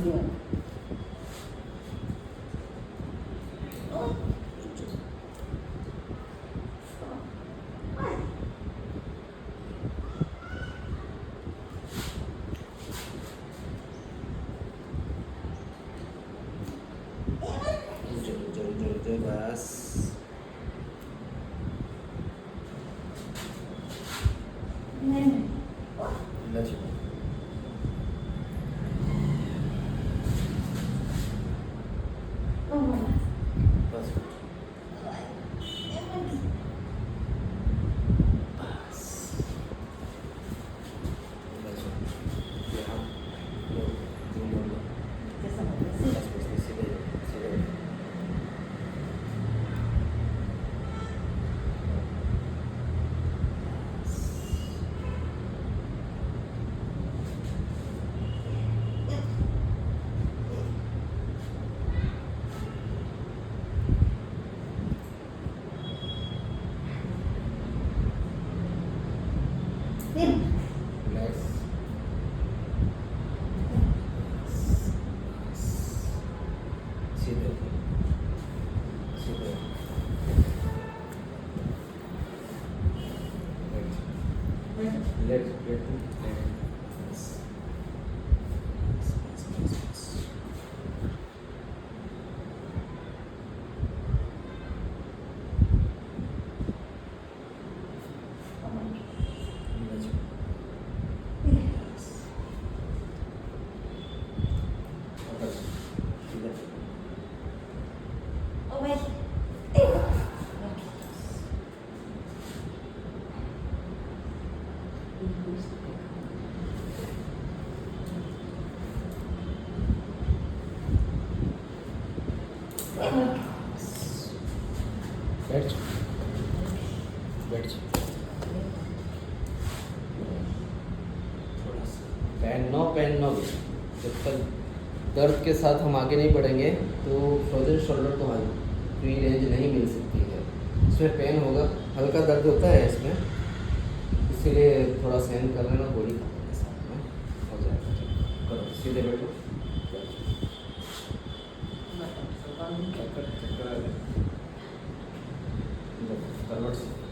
बस बैठ बैठ पैन नो जब तक दर्द के साथ हम आगे नहीं बढ़ेंगे तो फ्रोजन शोल्डर तो फ्री रेंज नहीं मिल सकती है। इसमें पेन होगा, हल्का दर्द होता है इसमें, इसीलिए थोड़ा सहन कर लेना, गोली खाने के साथ में हो जाएगा। करो सीधे बैठो, चक्कर आ जाए करवट से